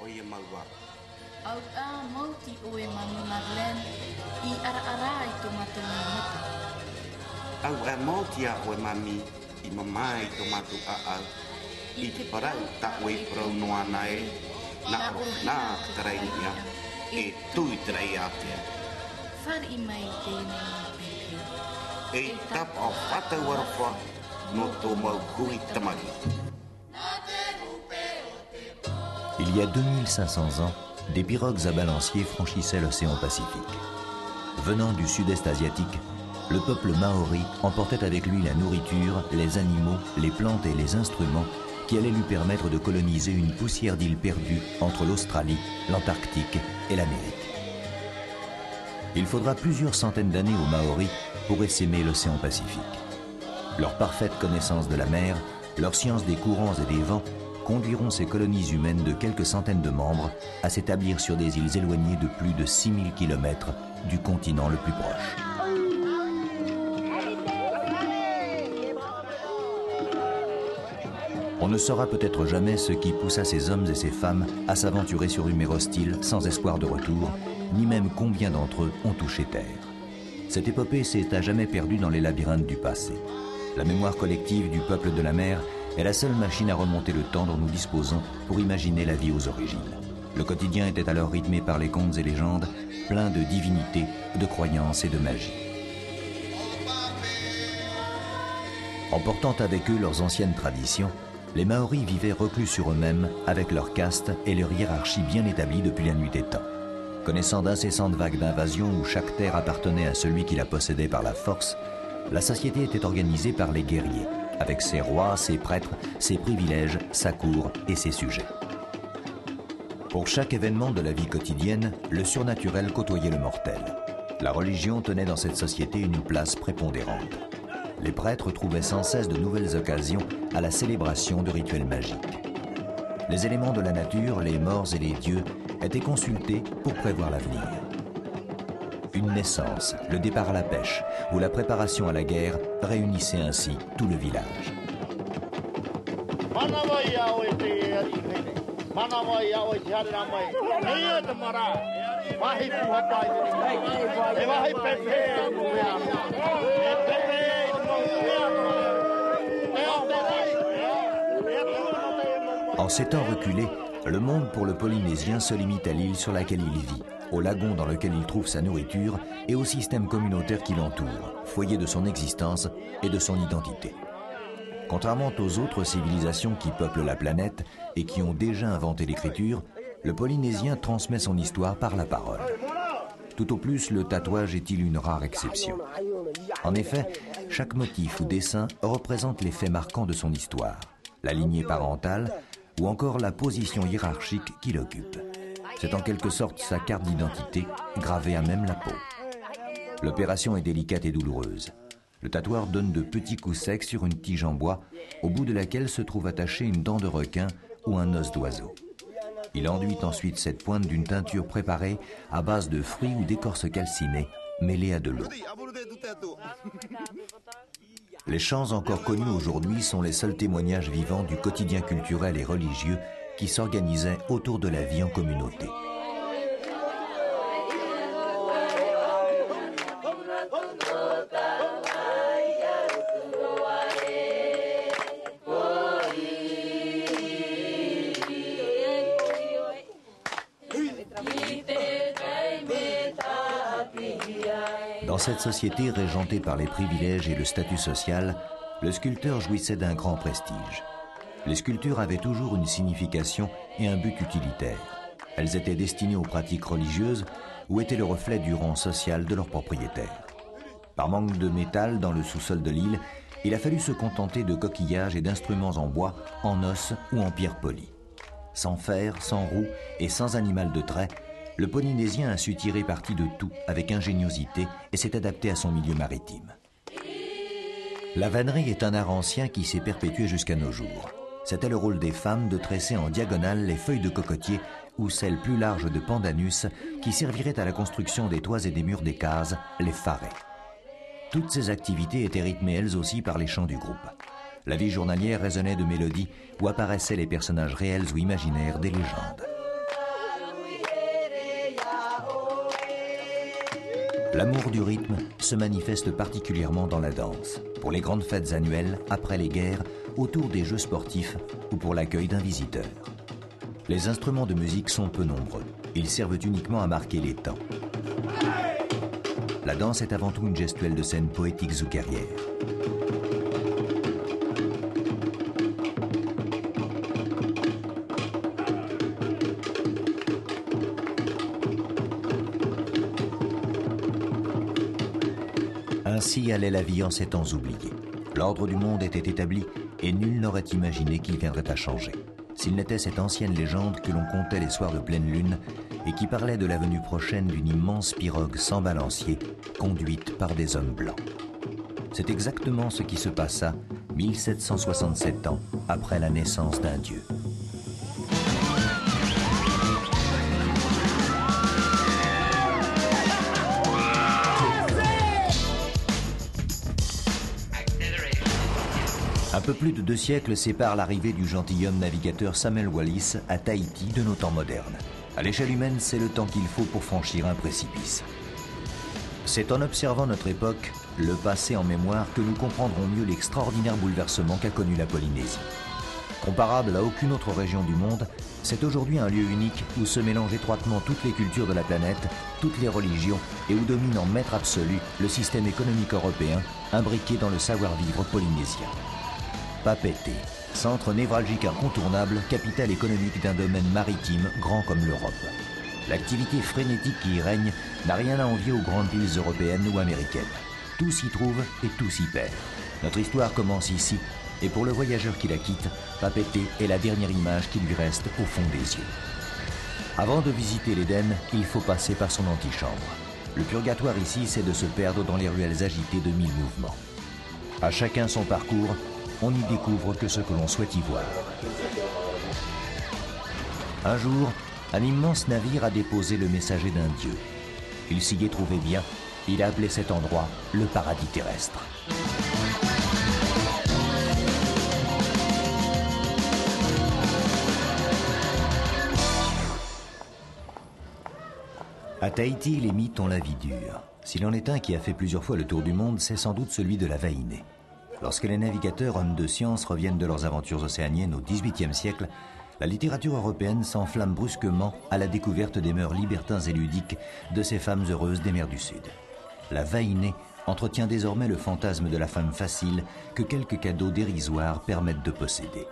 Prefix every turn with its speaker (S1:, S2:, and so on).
S1: Au mauti oe mami Marlene I ara I tomato mata.
S2: Au mauti oe mami I mamai tomato I te parau ta oe pro noana na trainia e tui trai atea.
S1: Far I mai tēnei
S2: e tap o whata warwha no tō mau hui tamari.
S3: Il y a 2500 ans, des pirogues à balancier franchissaient l'océan Pacifique. Venant du sud-est asiatique, le peuple maori emportait avec lui la nourriture, les animaux, les plantes et les instruments qui allaient lui permettre de coloniser une poussière d'îles perdues entre l'Australie, l'Antarctique et l'Amérique. Il faudra plusieurs centaines d'années aux Maoris pour essaimer l'océan Pacifique. Leur parfaite connaissance de la mer, leur science des courants et des vents conduiront ces colonies humaines de quelques centaines de membres à s'établir sur des îles éloignées de plus de 6000 km du continent le plus proche. On ne saura peut-être jamais ce qui poussa ces hommes et ces femmes à s'aventurer sur une mer hostile sans espoir de retour, ni même combien d'entre eux ont touché terre. Cette épopée s'est à jamais perdue dans les labyrinthes du passé. La mémoire collective du peuple de la mer est la seule machine à remonter le temps dont nous disposons pour imaginer la vie aux origines. Le quotidien était alors rythmé par les contes et légendes, pleins de divinité, de croyances et de magie. Emportant avec eux leurs anciennes traditions, les Maoris vivaient reclus sur eux-mêmes avec leur caste et leur hiérarchie bien établie depuis la nuit des temps. Connaissant d'incessantes vagues d'invasion où chaque terre appartenait à celui qui la possédait par la force, la société était organisée par les guerriers, avec ses rois, ses prêtres, ses privilèges, sa cour et ses sujets. Pour chaque événement de la vie quotidienne, le surnaturel côtoyait le mortel. La religion tenait dans cette société une place prépondérante. Les prêtres trouvaient sans cesse de nouvelles occasions à la célébration de rituels magiques. Les éléments de la nature, les morts et les dieux étaient consultés pour prévoir l'avenir. Une naissance, le départ à la pêche ou la préparation à la guerre réunissaient ainsi tout le village. En ces temps reculés, le monde pour le Polynésien se limite à l'île sur laquelle il vit, au lagon dans lequel il trouve sa nourriture et au système communautaire qui l'entoure, foyer de son existence et de son identité. Contrairement aux autres civilisations qui peuplent la planète et qui ont déjà inventé l'écriture, le Polynésien transmet son histoire par la parole. Tout au plus, le tatouage est-il une rare exception. En effet, chaque motif ou dessin représente les faits marquants de son histoire, la lignée parentale ou encore la position hiérarchique qu'il occupe. C'est en quelque sorte sa carte d'identité, gravée à même la peau. L'opération est délicate et douloureuse. Le tatoueur donne de petits coups secs sur une tige en bois, au bout de laquelle se trouve attachée une dent de requin ou un os d'oiseau. Il enduit ensuite cette pointe d'une teinture préparée à base de fruits ou d'écorces calcinées, mêlées à de l'eau. Les chants encore connus aujourd'hui sont les seuls témoignages vivants du quotidien culturel et religieux qui s'organisait autour de la vie en communauté. Dans cette société régentée par les privilèges et le statut social, le sculpteur jouissait d'un grand prestige. Les sculptures avaient toujours une signification et un but utilitaire. Elles étaient destinées aux pratiques religieuses ou étaient le reflet du rang social de leurs propriétaires. Par manque de métal dans le sous-sol de l'île, il a fallu se contenter de coquillages et d'instruments en bois, en os ou en pierre polie. Sans fer, sans roue et sans animal de trait, le Polynésien a su tirer parti de tout avec ingéniosité et s'est adapté à son milieu maritime. La vannerie est un art ancien qui s'est perpétué jusqu'à nos jours. C'était le rôle des femmes de tresser en diagonale les feuilles de cocotier ou celles plus larges de pandanus qui serviraient à la construction des toits et des murs des cases, les farets. Toutes ces activités étaient rythmées elles aussi par les chants du groupe. La vie journalière résonnait de mélodies où apparaissaient les personnages réels ou imaginaires des légendes. L'amour du rythme se manifeste particulièrement dans la danse, pour les grandes fêtes annuelles, après les guerres, autour des jeux sportifs ou pour l'accueil d'un visiteur. Les instruments de musique sont peu nombreux. Ils servent uniquement à marquer les temps. La danse est avant tout une gestuelle de scènes poétiques ou guerrières. Ainsi allait la vie en ces temps oubliés. L'ordre du monde était établi et nul n'aurait imaginé qu'il viendrait à changer. S'il n'était cette ancienne légende que l'on contait les soirs de pleine lune et qui parlait de la venue prochaine d'une immense pirogue sans balancier conduite par des hommes blancs. C'est exactement ce qui se passa 1767 ans après la naissance d'un dieu. Un peu plus de 2 siècles séparent l'arrivée du gentilhomme navigateur Samuel Wallis à Tahiti de nos temps modernes. À l'échelle humaine, c'est le temps qu'il faut pour franchir un précipice. C'est en observant notre époque, le passé en mémoire, que nous comprendrons mieux l'extraordinaire bouleversement qu'a connu la Polynésie. Comparable à aucune autre région du monde, c'est aujourd'hui un lieu unique où se mélangent étroitement toutes les cultures de la planète, toutes les religions et où domine en maître absolu le système économique européen imbriqué dans le savoir-vivre polynésien. Papeete, centre névralgique incontournable, capitale économique d'un domaine maritime grand comme l'Europe. L'activité frénétique qui y règne n'a rien à envier aux grandes villes européennes ou américaines. Tout s'y trouve et tout s'y perd. Notre histoire commence ici, et pour le voyageur qui la quitte, Papeete est la dernière image qui lui reste au fond des yeux. Avant de visiter l'Éden, il faut passer par son antichambre. Le purgatoire ici, c'est de se perdre dans les ruelles agitées de 1000 mouvements. À chacun son parcours, on n'y découvre que ce que l'on souhaite y voir. Un jour, un immense navire a déposé le messager d'un dieu. Il s'y est trouvé bien. Il a appelé cet endroit le paradis terrestre. À Tahiti, les mythes ont la vie dure. S'il en est un qui a fait plusieurs fois le tour du monde, c'est sans doute celui de la Vahinée. Lorsque les navigateurs, hommes de science, reviennent de leurs aventures océaniennes au XVIIIe siècle, la littérature européenne s'enflamme brusquement à la découverte des mœurs libertins et ludiques de ces femmes heureuses des mers du Sud. La Vahinée entretient désormais le fantasme de la femme facile que quelques cadeaux dérisoires permettent de posséder.